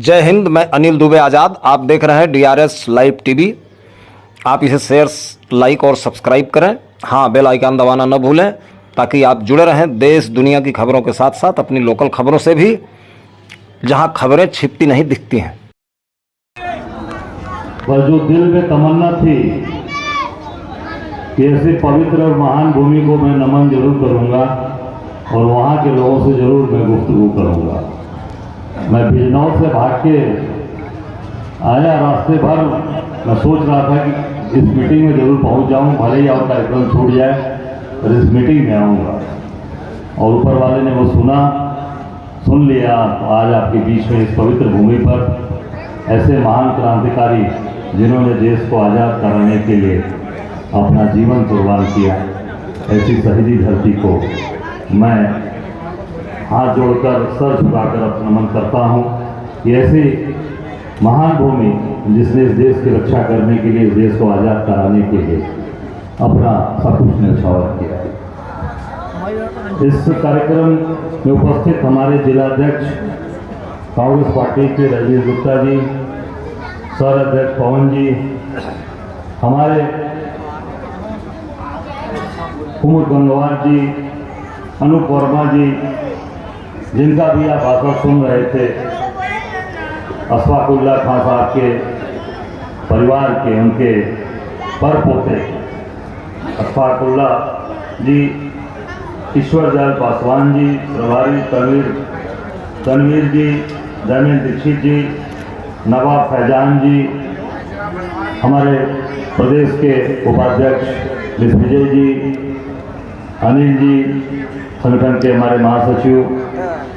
जय हिंद। मैं अनिल दुबे आज़ाद। आप देख रहे हैं DRS लाइव टीवी। आप इसे शेयर, लाइक और सब्सक्राइब करें। हाँ, बेल आइकन दबाना न भूलें ताकि आप जुड़े रहें देश दुनिया की खबरों के साथ साथ अपनी लोकल खबरों से भी, जहां खबरें छिपती नहीं दिखती हैं। पर जो दिल में तमन्ना थी कि ऐसी पवित्र और महान भूमि को मैं नमन जरूर करूंगा और वहाँ के लोगों से जरूर मैं गुफ्तगू करूंगा। मैं बिजनौर से भाग के आया, रास्ते भर मैं सोच रहा था कि इस मीटिंग में जरूर पहुंच जाऊं, भले ही और कार्यक्रम छूट जाए पर इस मीटिंग में आऊँगा। और ऊपर वाले ने वो सुन लिया। आज आपके बीच में इस पवित्र भूमि पर ऐसे महान क्रांतिकारी जिन्होंने देश को आज़ाद कराने के लिए अपना जीवन कुर्बान किया, ऐसी शहीदी धरती को मैं हाथ जोड़कर, सर झुकाकर अपना नमन करता हूँ कि ऐसी महान भूमि जिसने इस देश की रक्षा करने के लिए, इस देश को आज़ाद कराने के लिए अपना सब कुछ न्यौछावर किया। इस कार्यक्रम में उपस्थित हमारे जिलाध्यक्ष कांग्रेस पार्टी के राजीव गुप्ता जी, सर अध्यक्ष पवन जी, हमारे कुमुद गंगवार जी, अनूप वर्मा जी, जिनका भी आप भाषण सुन रहे थे, अशफाकुल्ला खान साहब के परिवार के, उनके परपोते अशफाकुल्ला जी, ईश्वर दयाल पासवान जी, प्रभारी तनवीर जी, धर्मेंद्र दीक्षित जी, नवाब फैजान जी, हमारे प्रदेश के उपाध्यक्ष विजय जी, अनिल जी, संगठन के हमारे महासचिव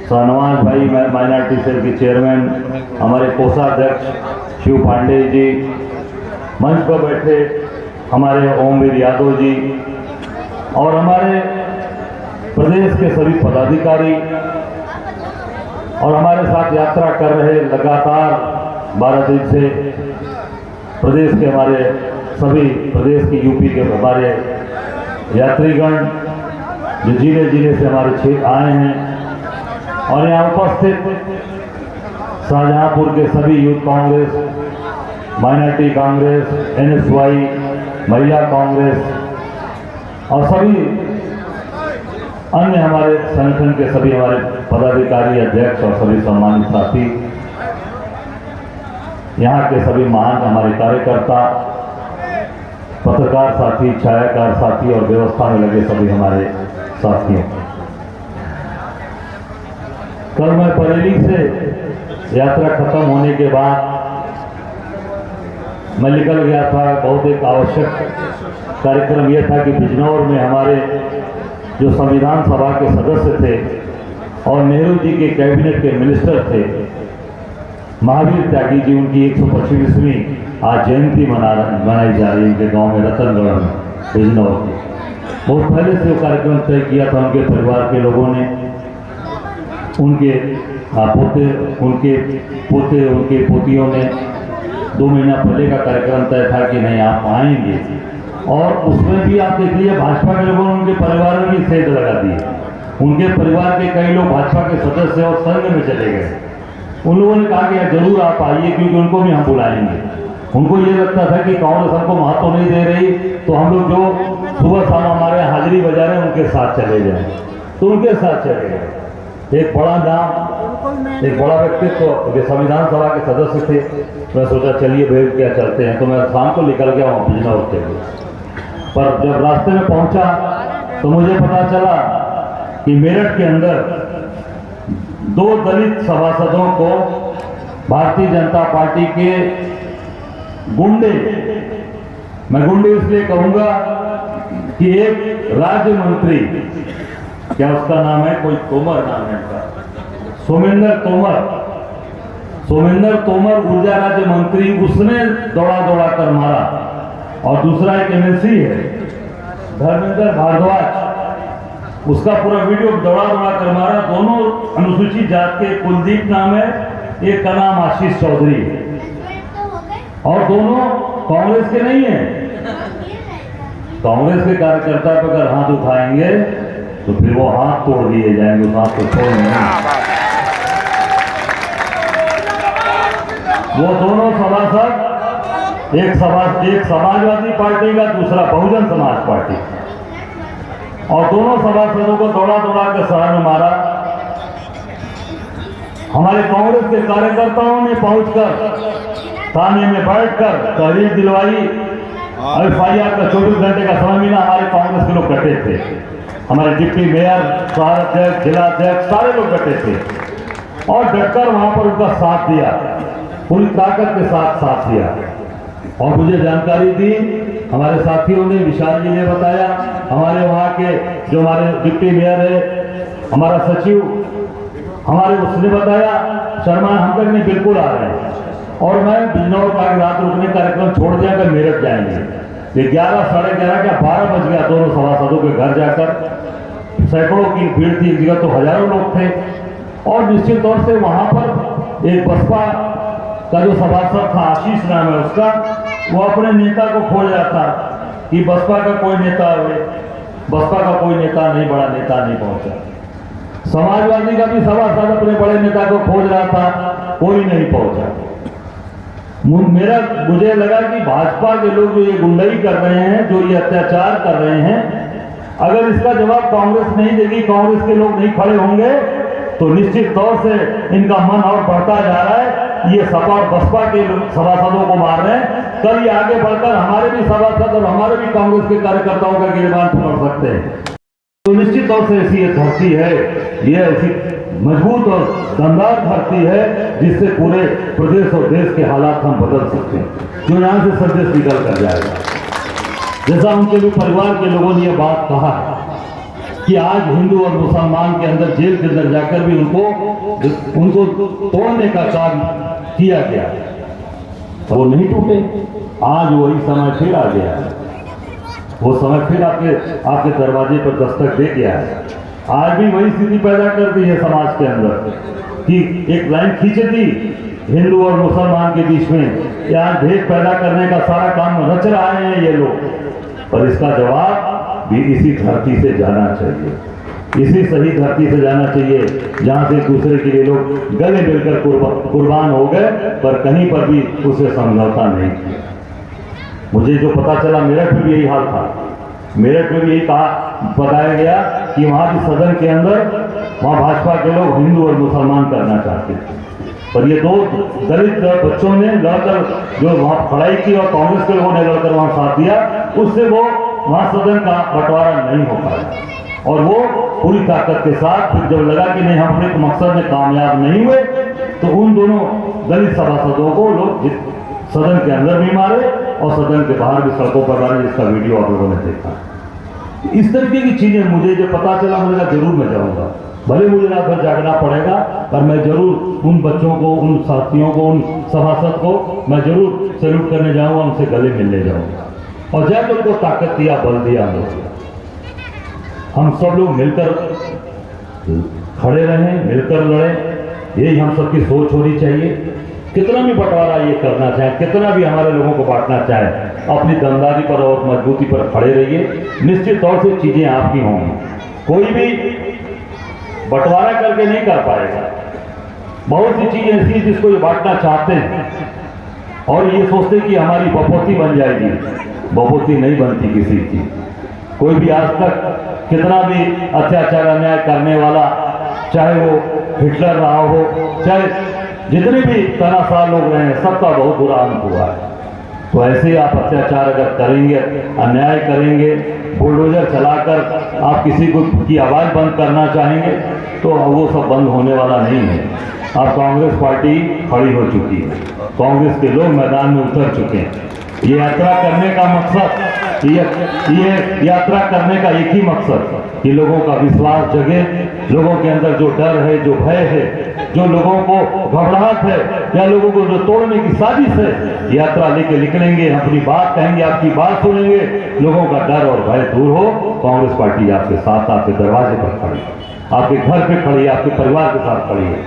शाहनवाज भाई, माइनॉरिटी सेल के चेयरमैन, हमारे कोषाध्यक्ष शिव पांडे जी, मंच पर बैठे हमारे ओमवीर यादव जी और हमारे प्रदेश के सभी पदाधिकारी और हमारे साथ यात्रा कर रहे लगातार 12 दिन से प्रदेश के हमारे सभी प्रदेश के यूपी के हमारे यात्रीगण जो जिले जिले से हमारे क्षेत्र आए हैं और यहाँ उपस्थित शाहजहांपुर के सभी youth Congress, minority Congress, NSY, महिला कांग्रेस और सभी अन्य हमारे संगठन के सभी हमारे पदाधिकारी, अध्यक्ष और सभी सम्मानित साथी, यहाँ के सभी महान हमारे कार्यकर्ता, पत्रकार साथी, छायाकार साथी और व्यवस्था में लगे सभी हमारे साथियों, कल मैं बरेली से यात्रा खत्म होने के बाद मैं निकल गया था। बहुत एक आवश्यक कार्यक्रम यह था कि बिजनौर में हमारे जो संविधान सभा के सदस्य थे और नेहरू जी के कैबिनेट के मिनिस्टर थे, महावीर त्यागी जी, उनकी 125वीं आज जयंती मनाई जा रही है उनके गांव में, रतनगढ़ में, बिजनौर की। बहुत पहले से वो कार्यक्रम तय किया था उनके परिवार के लोगों ने, उनके पोते उनके पोतियों ने 2 महीना पहले का कार्यक्रम तय था कि नहीं आप आएंगे। और उसमें भी आप देख लीजिए, भाजपा के लोगों ने उनके परिवार में भी सेंध लगा दी। उनके परिवार के कई लोग भाजपा के सदस्य और संघ में चले गए। उन लोगों ने कहा कि जरूर आप आइए क्योंकि उनको भी हम बुलाएंगे। उनको ये लगता था कि कांग्रेस हमको महत्व नहीं दे रही तो हम लोग जो सुबह शाम हमारे हाजिरी बजा रहे हैं उनके साथ चले जाएं, तो उनके साथ चले गए। एक बड़ा नाम, एक बड़ा व्यक्तित्व तो संविधान सभा के सदस्य थे। मैं सोचा चलिए भेज क्या चलते हैं, तो मैं शाम को निकल गया वहाँ बिजनौर के लिए। पर जब रास्ते में पहुंचा तो मुझे पता चला कि मेरठ के अंदर 2 दलित सभासदों को भारतीय जनता पार्टी के गुंडे, मैं गुंडे इसलिए कहूंगा कि एक राज्य मंत्री, क्या उसका नाम है, कोई तोमर नाम है उनका, सोमेंद्र तोमर ऊर्जा राज्य मंत्री, उसने दौड़ा कर मारा। और दूसरा एक MLC है धर्मेंद्र भारद्वाज, उसका पूरा वीडियो दौड़ा कर मारा। दोनों अनुसूचित जात के, कुलदीप नाम है, एक का नाम आशीष चौधरी है और दोनों कांग्रेस के नहीं है। कांग्रेस के कार्यकर्ता पर अगर हाथ उठाएंगे तो फिर वो हाथ तोड़ दिए जाएंगे, उस हाथ को छोड़ नहीं। वो दोनों सभासद एक समाजवादी पार्टी का, दूसरा बहुजन समाज पार्टी, और दोनों सभासदों को दौड़ा दौड़ा के शहर में मारा। हमारे कांग्रेस के कार्यकर्ताओं ने पहुंचकर थाने में बैठकर तहरीर दिलवाई। FIR का 24 घंटे का समय मिला। हमारे कांग्रेस के लोग डटे थे, हमारे डिप्टी मेयर, शहर अध्यक्ष, जिला अध्यक्ष, सारे लोग डटे थे और डटकर वहां पर उनका साथ दिया, पूरी ताकत के साथ दिया। और मुझे जानकारी दी हमारे साथियों ने, विशाल जी ने बताया, हमारे वहाँ के जो हमारे डिप्टी मेयर है, हमारा सचिव, हमारे उसने बताया, शर्मा हम तक नहीं बिल्कुल आ रहे हैं। और मैं बिजनौर का रात रुकने कार्यक्रम छोड़ दिया कर मेरठ जाएंगे। 11 साढ़े 11 का 12 बज गया दोनों सभासदों के घर जाकर। सैकड़ों की भीड़ थी, एक जगह तो हजारों लोग थे। और निश्चित तौर से वहाँ पर एक बसपा का जो सभासद था, आशीष नाम है उसका, वो अपने नेता को खोज रहा था कि बसपा का कोई नेता आवे। बसपा का कोई नेता नहीं, बड़ा नेता नहीं पहुंचा। समाजवादी का भी सभासद अपने बड़े नेता को खोज रहा था, कोई नहीं पहुंचा। मुझे लगा कि भाजपा के लोग जो ये गुंडाई कर रहे हैं, जो ये अत्याचार कर रहे हैं, अगर इसका जवाब कांग्रेस नहीं देगी, कांग्रेस के लोग नहीं खड़े होंगे, तो निश्चित तौर से इनका मन और बढ़ता जा रहा है। ये सपा और बसपा के सभासदों को मार रहे हैं। कल ये आगे बढ़कर हमारे भी सभासद और हमारे भी कांग्रेस के कार्यकर्ताओं का गिरबान पकड़ सकते हैं। तो निश्चित तौर से ऐसी ये धरती है, ये ऐसी मजबूत और दमदार धरती है जिससे पूरे प्रदेश और देश के हालात हम बदल सकते हैं, जो यहाँ से संदेश निकल कर जाएगा। जैसा उनके भी परिवार के लोगों ने यह बात कहा है कि आज हिंदू और मुसलमान के अंदर जेल के अंदर जाकर भी उनको तोड़ने का काम किया गया, वो नहीं टूटे। आज वही समय फिर आ गया है, वो समय फिर आपके दरवाजे पर दस्तक दे गया है। आज भी वही स्थिति पैदा कर दी है समाज के अंदर कि एक लाइन खींच दी हिंदू और मुसलमान के बीच में। यहाँ भेद पैदा करने का सारा काम रच रहे हैं ये लोग, पर इसका जवाब भी इसी धरती से जाना चाहिए, इसी सही धरती से जाना चाहिए जहाँ से दूसरे के लिए लोग गले मिलकर कुर्बान हो गए, पर कहीं पर भी उसे समझौता नहीं किया। मुझे जो पता चला, मेरठ में भी यही हाल था। मेरठ में भी यही बताया गया कि वहाँ भी सदन के अंदर वहाँ भाजपा के लोग हिंदू और मुसलमान करना चाहते थे, पर ये दो दलित बच्चों ने लड़कर जो वहाँ खड़ाई की और कांग्रेस के लोगों ने लड़कर वहाँ साथ दिया, उससे वो वहाँ सदन का बंटवारा नहीं हो पाया। और वो पूरी ताकत के साथ फिर जब लगा कि नहीं हम अपने मकसद में कामयाब नहीं हुए, तो उन दोनों दलित सभासदों को लोग सदन के अंदर भी मारे और सदन के बाहर भी सड़कों पर मारे, जिसका वीडियो आप लोगों ने देखा। इस तरीके की चीजें मुझे जब पता चला, मुझे जरूर मैं जाऊंगा, भले मुझे रात भर जागना पड़ेगा, पर मैं जरूर उन बच्चों को, उन साथियों को, उन सभासद को मैं जरूर सैल्यूट करने जाऊंगा, उनसे गले मिलने जाऊंगा। और जब उनको ताकत दिया, बल दिया, हम सब लोग मिलकर खड़े रहें, मिलकर लड़ें, यही हम सबकी सोच होनी चाहिए। कितना भी बंटवारा ये करना चाहे, कितना भी हमारे लोगों को बांटना चाहे, अपनी दमदारी पर और मजबूती पर खड़े रहिए। निश्चित तौर से चीजें आपकी होंगी, कोई भी बंटवारा करके नहीं कर पाएगा। बहुत सी चीजें ऐसी हैं जिसको ये बांटना चाहते हैं और ये सोचते कि हमारी बपोती बन जाएगी। बपोती नहीं बनती किसी की। कोई भी आज तक कितना भी अत्याचार अन्याय करने वाला, चाहे वो हिटलर रहा हो, चाहे जितने भी तनाशाह लोग रहे हैं, सबका बहुत बुरा अंत हुआ है। तो ऐसे आप अत्याचार अगर करेंगे, अन्याय करेंगे, बुलडोजर चलाकर आप किसी को की आवाज़ बंद करना चाहेंगे, तो वो सब बंद होने वाला नहीं है। अब कांग्रेस पार्टी खड़ी हो चुकी है, कांग्रेस के लोग मैदान में उतर चुके हैं। ये यात्रा करने का मकसद, ये यात्रा करने का एक ही मकसद कि लोगों का विश्वास जगे, लोगों के अंदर जो डर है, जो भय है, जो लोगों को घबराहट है, या लोगों को जो तोड़ने की साजिश है, यात्रा लेके निकलेंगे, अपनी बात कहेंगे, आपकी बात सुनेंगे, लोगों का डर और भय दूर हो। कांग्रेस पार्टी आपके साथ, आपके दरवाजे पर खड़ी है, आपके घर पे खड़ी है, आपके परिवार के साथ खड़ी है।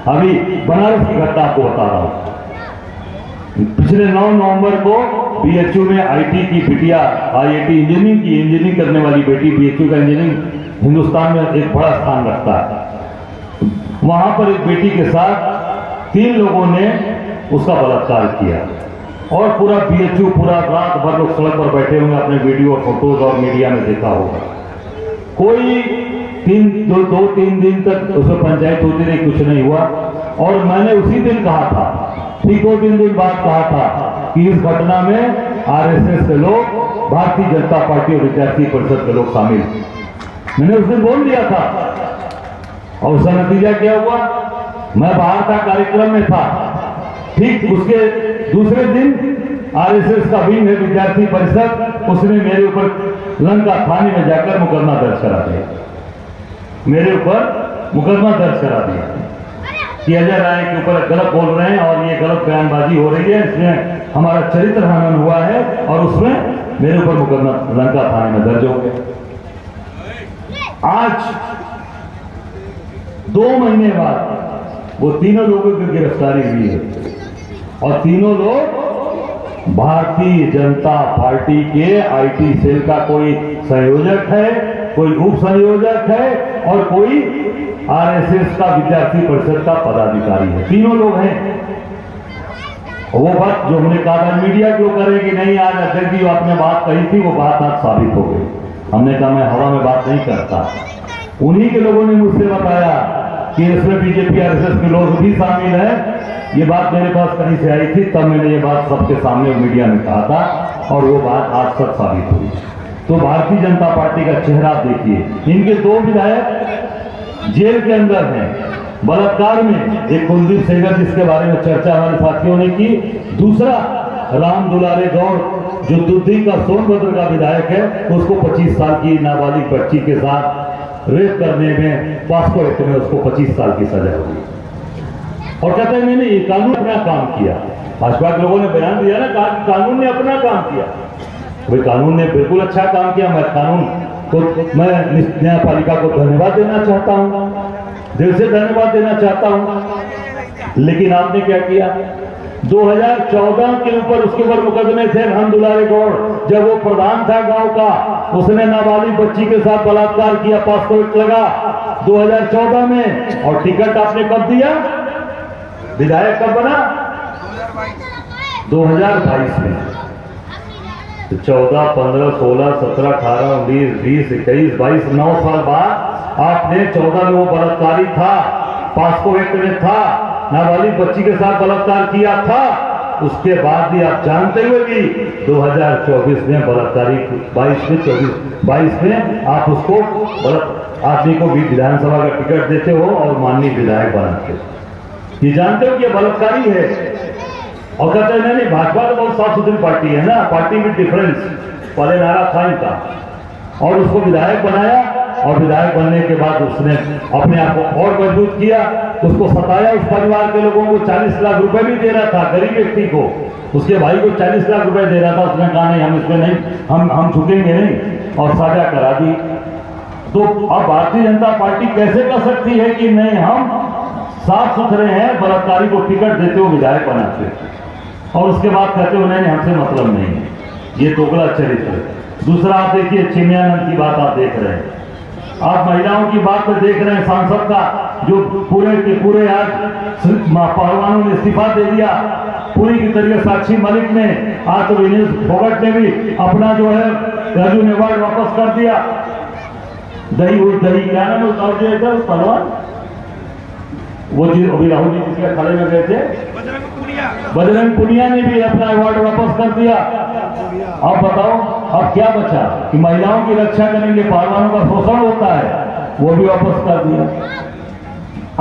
अभी बनारस की घटना आपको बता रहा हूँ। पिछले 9 नवंबर को BHU में IT की बिटिया, IIT इंजीनियरिंग करने वाली बेटी, BHU का इंजीनियरिंग हिंदुस्तान में एक बड़ा स्थान रखता है। वहां पर एक बेटी के साथ 3 लोगों ने उसका बलात्कार किया। और पूरा बीएचयू पूरा रात भर लोग सड़क पर बैठे होंगे, अपने वीडियो और फोटोज और मीडिया में देखा होगा। कोई दो तीन दिन तक उसमें पंचायत होती रही, कुछ नहीं हुआ। और मैंने उसी दिन कहा था, ठीक 2-3 दिन बाद कहा था कि इस घटना में आरएसएस के लोग, भारतीय जनता पार्टी और विद्यार्थी परिषद के लोग शामिल। मैंने उस दिन बोल दिया था और उसका नतीजा क्या हुआ? मैं बाहर था, कार्यक्रम में था। ठीक उसके दूसरे दिन आरएसएस का विंग है विद्यार्थी परिषद, उसने मेरे ऊपर लंका थाने में जाकर मुकदमा दर्ज करा दिया। मेरे ऊपर मुकदमा दर्ज करा दिया कि अजय राय के ऊपर गलत बोल रहे हैं और ये गलत बयानबाजी हो रही है, इसमें हमारा चरित्र हनन हुआ है, और उसमें मेरे ऊपर मुकदमा लंका थाने में दर्ज हो गया। आज 2 महीने बाद वो तीनों लोगों की गिरफ्तारी हुई है और तीनों लोग भारतीय जनता पार्टी के आईटी सेल का कोई संयोजक है, कोई उप संयोजक है और कोई आरएसएस का विद्यार्थी परिषद का पदाधिकारी है। तीनों लोग हैं। वो बात जो हमने कहा था मीडिया क्यों करे कि नहीं, आज अध्यक्ष जी आपने बात कही थी, वो बात आज साबित हो गई। हमने कहा मैं हवा में बात नहीं करता। उन्हीं के लोगों ने मुझसे बताया कि इसमें बीजेपी आरएसएस के लोग भी शामिल हैं। ये बात मेरे पास कहीं से आई थी, तब मैंने ये बात सबके सामने मीडिया में कहा था और वो बात आज तक साबित हुई। तो भारतीय जनता पार्टी का चेहरा देखिए। इनके 2 विधायक जेल के अंदर हैं बलात्कार में, एक कुलदीप सेंगर जिसके बारे में चर्चा हमारे साथियों ने की, दूसरा राम दुलारे गौड़ जो दुद्धी का सोनभद्र का विधायक है, उसको 25 साल की नाबालिग बच्ची के साथ रेप करने में पॉस्को एक्ट में उसको 25 साल की सजा हुई। और कहते हैं मैंने ये कानून अपना काम किया। भाजपा के लोगों ने बयान दिया ना, कानून ने अपना काम किया। भाई कानून ने बिल्कुल अच्छा काम किया। मैं कानून को, मैं न्यायपालिका को धन्यवाद देना चाहता हूं, दिल से धन्यवाद देना चाहता हूं। लेकिन आपने क्या किया? 2014 के ऊपर उसके ऊपर मुकदमे थे। राम दुलारे गौड़ जब वो प्रधान था गांव का, उसने नाबालिग बच्ची के साथ बलात्कार किया, पासपोर्ट लगा 2014 में। और टिकट आपने कब दिया? विधायक कब बना? 2022 में। तो 14, 15, 16, 17, 18, 19, 20, 21, 22, 9 साल बाद आपने 14 में वो बलात्कारी था, पास्को एक्ट में था, नाबालिग बच्ची के साथ बलात्कार किया था। उसके बाद भी आप जानते हुए भी 2024 में बलात्कारी 22 में आप उसको आदमी को भी विधानसभा का टिकट देते हो और माननीय विधायक बनाते हो। ये जानते हो कि ये बलात्कारी है। और कहते हैं नहीं, भाजपा तो बहुत साफ सुथरी पार्टी है ना, पार्टी विद डिफरेंस, पहले नारा था इनका। और उसको विधायक बनाया और विधायक बनने के बाद उसने अपने आप को और मजबूत किया, उसको सताया। उस परिवार के लोगों को 40 लाख रुपए भी दे रहा था, गरीब व्यक्ति को, उसके भाई को 40 लाख रुपए दे रहा था। उसने कहा नहीं, हम इसमें नहीं, हम झुकेंगे नहीं, और साझा करा दी। तो अब भारतीय जनता पार्टी कैसे कर सकती है कि नहीं, हम साफ सुथरे हैं, बलात्कारी को टिकट देते हो, विधायक बनाते, और उसके बाद कहते हो नहीं हमसे मतलब नहीं है। ये दोगला चरित्र है। दूसरा आप देखिए, चिन्मयानंद की बात आप देख रहे हैं, आप महिलाओं की बात में देख रहे हैं, सांसद का जो पूरे के पूरे आज पहलवानों ने इस्तीफा दे दिया पूरी की तरीके। साक्षी मलिक ने, आज तो विनीश फोगट ने भी अपना जो है अर्जुन अवार्ड वापस कर दिया। दही क्या नाम उतार दिया था पहलवान, वो अभी राहुल जी जिसके खड़े में गए थे, बजरंग पुनिया ने भी अपना अवार्ड वापस कर दिया। अब बताओ अब क्या बचा कि महिलाओं की रक्षा करेंगे, पहलवानों का शोषण होता है, वो भी वापस कर दिया।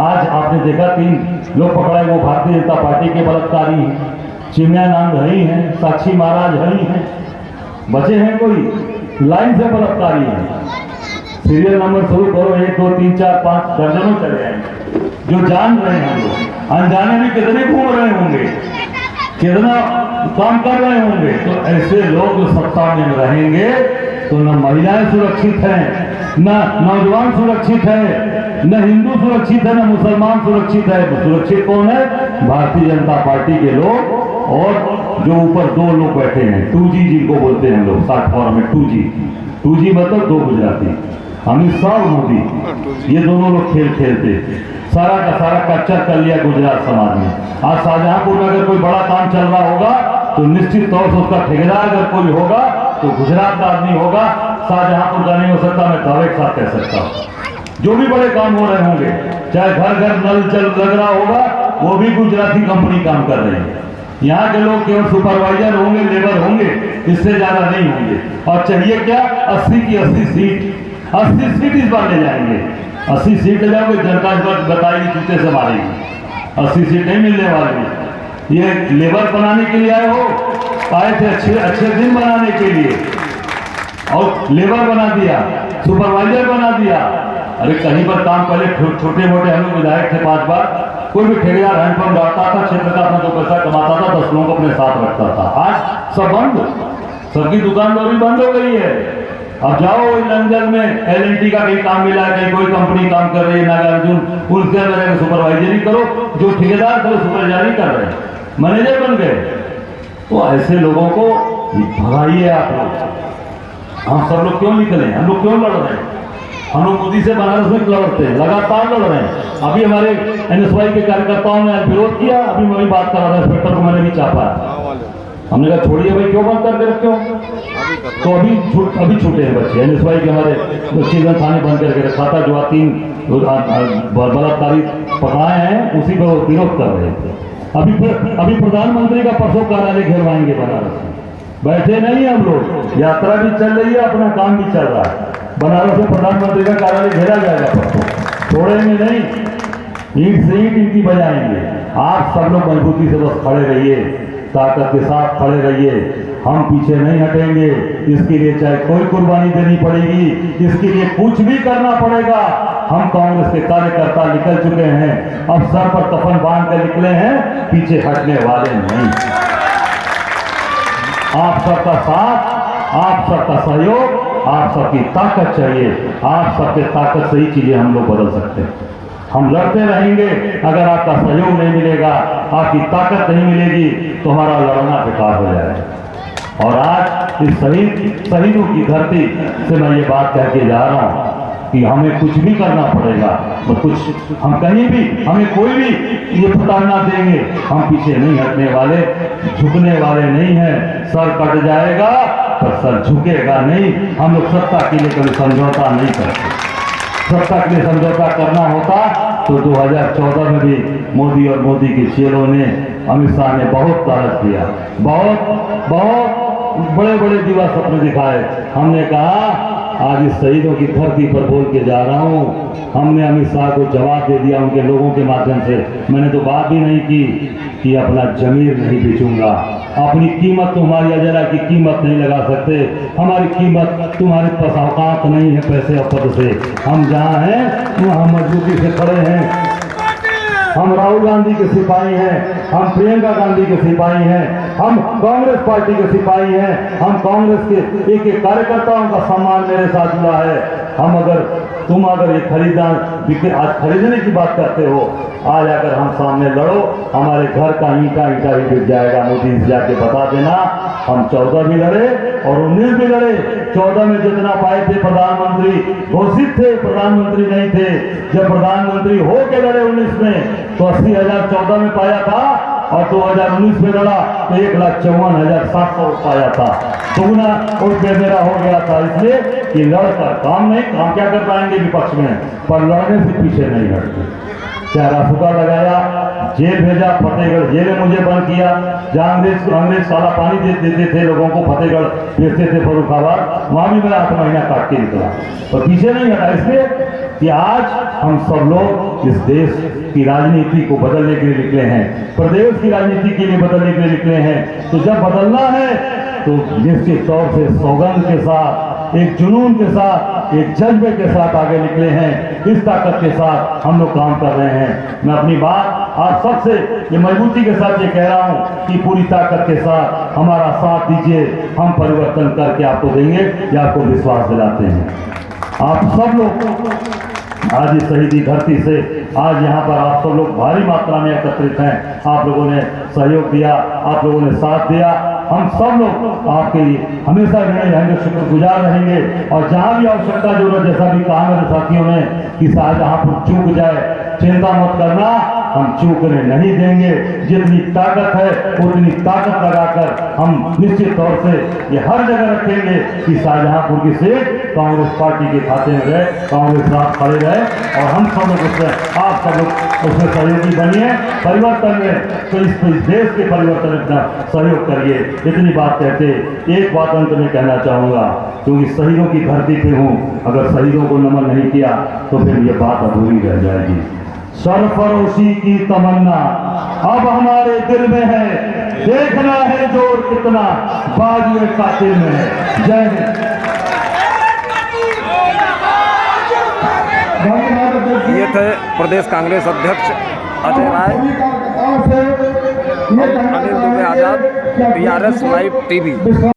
आज आपने देखा 3 लोग पकड़ाए, वो भारतीय जनता पार्टी के बलात्कारी हैं। चिन्मयानंद हई हैं, साक्षी महाराज हई हैं, बचे हैं कोई? लाइन से बलात्कारी हैं। सीरियल नंबर शुरू करो, 1, 2, 3, 4, 5 दर्जनों चले आएंगे जो जान रहे हैं। हम लोग अनजाने में कितने घूम रहे होंगे, कितना काम कर रहे होंगे। तो ऐसे लोग जो सत्ता में रहेंगे तो न महिलाएं सुरक्षित हैं, न नौजवान सुरक्षित है, न हिंदू सुरक्षित है, न मुसलमान सुरक्षित है। तो सुरक्षित कौन है? भारतीय जनता पार्टी के लोग। और जो ऊपर 2 लोग बैठे हैं, 2G जिनको बोलते हैं हम लोग, 60 फॉर्म में 2G मतलब 2 गुजराती। अमित शाह और मोदी, ये दोनों लोग खेल खेलते, सारा का सारा कच्चा कर लिया गुजरात समाज में। आज शाहजहांपुर में अगर कोई बड़ा काम चल रहा होगा तो निश्चित तौर से उसका ठेकेदार अगर कोई होगा तो गुजरात का आदमी होगा। शाहजहांपुर का नहीं हो सकता, मैं दावे के साथ कह सकता हूँ। जो भी बड़े काम हो रहे होंगे, चाहे घर घर नल जल लग रहा होगा, वो भी गुजराती कंपनी काम कर रही है। यहाँ के लोग केवल सुपरवाइजर होंगे, लेबर होंगे, इससे ज्यादा नहीं होंगे। और चाहिए क्या? 80 की 80 सीट, 80 सीट इस बार ले जाएंगे। 80 सीट ले जाओगे, जनता इस बार बताएगी, जूते से मारेगी। 80 सीट नहीं मिलने वाली। ये लेबर बनाने के लिए आए हो, आए थे अच्छे दिन बनाने के लिए, और लेबर बना दिया, सुपरवाइजर बना दिया। अरे कहीं पर काम पहले छोटे मोटे हम लोग विधायक थे 5 बार, कोई भी ठेकेदार हैंडपंप डालता था, क्षेत्र का अपना 2 पैसा कमाता था, 10 लोगों को अपने साथ रखता था। आज सब बंद, सबकी दुकानदारी बंद हो गई है। अब जाओ लंजल में LNT का कहीं काम मिला है, कहीं कोई कंपनी काम कर रही है, नागार्जुन, उनके अंदर सुपरवाइजरी करो, जो ठेकेदार थे सुपरवाइजरी कर रहे हैं, मैनेजर बन गए। तो ऐसे लोगों को भगाइए आप लोग। हम सब लोग क्यों निकले? हम लोग क्यों लड़ रहे हैं? हम लोग मोदी से बनारस में लड़ते हैं, लगातार लड़ रहे हैं। अभी हमारे NSY के कार्यकर्ताओं ने विरोध किया, अभी मैं भी बात कर रहा था, इंस्पेक्टर को मैंने भी चापा। हमने कहा छोड़िए भाई, क्यों बंद कर दे रखे हो? तो अभी छूटे हैं बच्चे। NSY के हमारे बच्चे थाने बंद करके रखा था, जो 3 बलात्कारी पकड़ाए हैं, उसी पर विरोध कर रहे थे। अभी प्रधानमंत्री का परसों कार्यालय घेरवाएंगे बनारस में। बैठे नहीं हम लोग, यात्रा भी चल रही है, अपना काम भी चल रहा है। बनारस में प्रधानमंत्री का कार्यालय घेरा जाएगा परसों, छोड़ेंगे नहीं, ईंट से ईंट इनकी बजाएंगे। आप सब लोग मजबूती से बस खड़े रहिए, ताकत के साथ खड़े रहिए, हम पीछे नहीं हटेंगे। इसके लिए चाहे कोई कुर्बानी देनी पड़ेगी, इसके लिए कुछ भी करना पड़ेगा। हम कांग्रेस के कार्यकर्ता निकल चुके हैं, अब सर पर कफन बांध कर निकले हैं, पीछे हटने वाले नहीं। आप सबका साथ, आप सबका सहयोग, आप सबकी ताकत चाहिए। आप सबके ताकत से ही चीजें हम लोग बदल सकते हैं। हम लड़ते रहेंगे, अगर आपका सहयोग नहीं मिलेगा, आपकी ताकत नहीं मिलेगी, तो हमारा लड़ना बेकार हो जाएगा। और आज इस शहीदों की धरती से मैं ये बात कह के जा रहा हूँ कि हमें कुछ भी करना पड़ेगा, तो कुछ हम कहीं भी, हमें कोई भी ये प्रताड़ना देंगे, हम पीछे नहीं हटने वाले, झुकने वाले नहीं हैं। सर कट जाएगा पर सर झुकेगा नहीं। हम लोग सत्ता के लिए कभी समझौता नहीं करते। सत्ता के लिए समझौता करना होता तो 2014 में भी मोदी और मोदी के चेलों ने, अमित शाह ने बहुत तारक दिया, बहुत बड़े बड़े दिवस अपने दिखाए। हमने कहा आज इस शहीदों की धरती पर बोल के जा रहा हूँ। हमने अमित शाह को जवाब दे दिया उनके लोगों के माध्यम से। मैंने तो बात ही नहीं की कि अपना जमीर नहीं बेचूंगा, अपनी कीमत तुम्हारी अजरा की कीमत नहीं लगा सकते, हमारी कीमत तुम्हारे पास औकात नहीं है पैसे और पद से। हम जहाँ हैं वहाँ हम मजबूती से खड़े हैं। हम राहुल गांधी के सिपाही हैं, हम प्रियंका गांधी के सिपाही हैं, हम कांग्रेस पार्टी के सिपाही हैं, हम कांग्रेस के एक एक कार्यकर्ताओं का सम्मान मेरे साथ जुड़ा है। तुम अगर ये आज खरीदने की बात करते हो, आज अगर हम सामने लड़ो, हमारे घर का ईंटा ही बिक जाएगा। मोदी से जाके बता देना, हम 14 भी लड़े और 19 भी लड़े। 14 में जितना पाए थे प्रधानमंत्री घोषित थे, प्रधानमंत्री नहीं थे। जब प्रधानमंत्री हो के लड़े 19 में तो 80,000 14 में पाया था, और 2019 में लड़ा तो 1,54,700 पाया था। दुगना और बेमेरा हो गया था, इसलिए कि लड़कर काम क्या कर पाएंगे विपक्ष में, पर लड़ने से पीछे नहीं हटते। चेहरा फुका लगाया, जेल भेजा, फतेहगढ़ जेल में मुझे बंद किया, जहाँ अंग्रेज काला पानी देते थे लोगों को, फतेहगढ़ भेजते थे फर्रुखाबाद, वहाँ भी मैं 8 महीना काट के निकला, पर पीछे नहीं हटा। इसलिए कि आज हम सब लोग इस देश की राजनीति को बदलने के लिए निकले हैं, प्रदेश की राजनीति के लिए बदलने के लिए निकले हैं। तो जब बदलना है तो निश्चित तौर से सौगंध के साथ, एक जुनून के साथ, एक जज्बे के साथ आगे निकले हैं। इस ताकत के साथ हम लोग काम कर रहे हैं। मैं अपनी बात आप सबसे ये मजबूती के साथ ये कह रहा हूँ कि पूरी ताकत के साथ हमारा साथ दीजिए, हम परिवर्तन करके आपको देंगे, ये आपको विश्वास दिलाते हैं। आप सब लोग आज इस शहीदी धरती से, आज यहाँ पर आप सब लोग भारी मात्रा में एकत्रित हैं। आप लोगों ने सहयोग दिया, आप लोगों ने साथ दिया। हम सब लोग आपके हमेशा रहेंगे, शुक्रगुजार रहेंगे। और जहाँ भी आवश्यकता जरूरत, जैसा भी कहा मेरे साथियों ने कि शाहजहांपुर चूक जाए, चिंता मत करना, हम चूकने नहीं देंगे। जितनी ताकत है उतनी ताकत लगाकर हम निश्चित तौर से ये हर जगह रखेंगे कि शाहजहांपुर की सीट कांग्रेस पार्टी के खाते में रहे, कांग्रेस साथ खड़े रहे। और हम सब लोग उसमें, आप सब लोग उसमें सहयोगी बनिए। परिवर्तन में तो इस देश के परिवर्तन में अपना सहयोग करिए। इतनी बात कहते एक बात अंत में कहना चाहूँगा, क्योंकि शहीदों की धरती पे हूँ, अगर शहीदों को नमन नहीं किया तो फिर ये बात अधूरी रह जाएगी। सरफरोशी की तमन्ना अब हमारे दिल में है, देखना है जोर कितना बाजुए कातिल में है। जय हिंद। ये थे प्रदेश कांग्रेस अध्यक्ष अजय राय, अनिल दुबे आजाद, DRS लाइव टीवी।